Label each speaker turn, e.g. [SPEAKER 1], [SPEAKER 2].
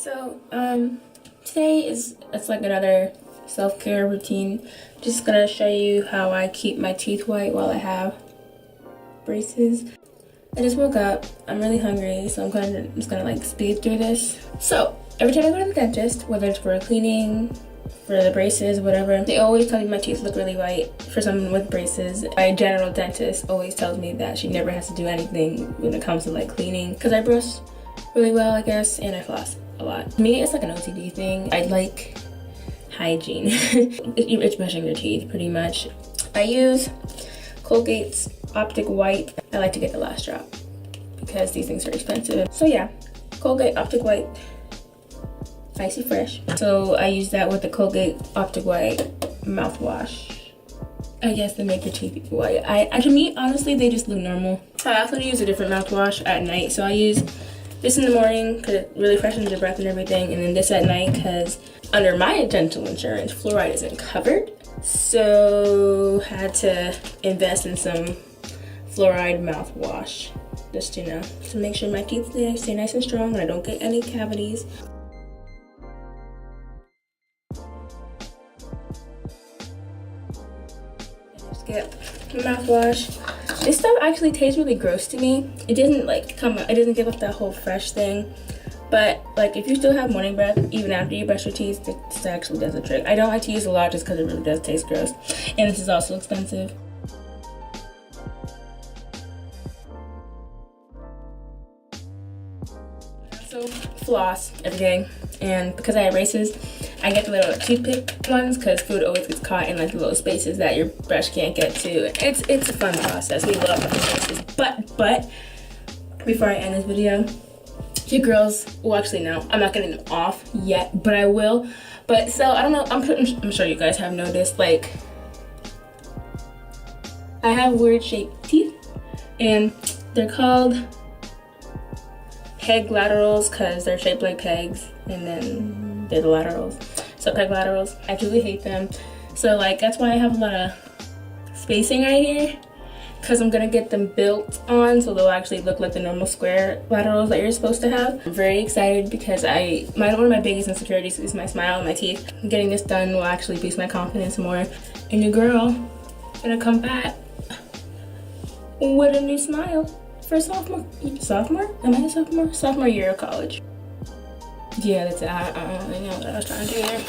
[SPEAKER 1] So today it's like another self-care routine. Just gonna show you how I keep my teeth white while I have braces. I just woke up, I'm really hungry, so I'm just gonna like speed through this. So every time I go to the dentist, whether it's for cleaning, for the braces, whatever, they always tell me my teeth look really white for someone with braces. My general dentist always tells me that she never has to do anything when it comes to like cleaning, because I brush really well, I guess, and I floss a lot. To me, it's like an OCD thing. I like hygiene. It's brushing your teeth, pretty much. I use Colgate's Optic White. I like to get the last drop because these things are expensive. So yeah, Colgate Optic White, Icy Fresh. So I use that with the Colgate Optic White mouthwash. I guess they make your teeth white. To me, honestly, they just look normal. I also use a different mouthwash at night. So I use this in the morning because it really freshens your breath and everything, and then this at night because under my dental insurance, fluoride isn't covered. So had to invest in some fluoride mouthwash, just to make sure my teeth stay nice and strong and I don't get any cavities. Just get mouthwash. This stuff actually tastes really gross to me. It doesn't like it doesn't give up that whole fresh thing. But like if you still have morning breath even after you brush your teeth, this actually does the trick. I don't like to use a lot just because it really does taste gross. And this is also expensive. So floss every day, and because I have braces, I get the little toothpick ones because food always gets caught in like the little spaces that your brush can't get to. It's a fun process. We love brushing braces. But before I end this video, you girls, well actually no, I'm not getting them off yet, but I will. But so I don't know, I'm sure you guys have noticed, like I have weird shaped teeth and they're called peg laterals because they're shaped like pegs and then they're the laterals. So peg laterals, I truly hate them. So like that's why I have a lot of spacing right here, because I'm gonna get them built on so they'll actually look like the normal square laterals that you're supposed to have. I'm very excited because one of my biggest insecurities is my smile and my teeth. Getting this done will actually boost my confidence more. And your girl gonna come back with a new smile for sophomore? Am I a sophomore? Sophomore year of college. Yeah, that's it. I don't really know what I was trying to do there.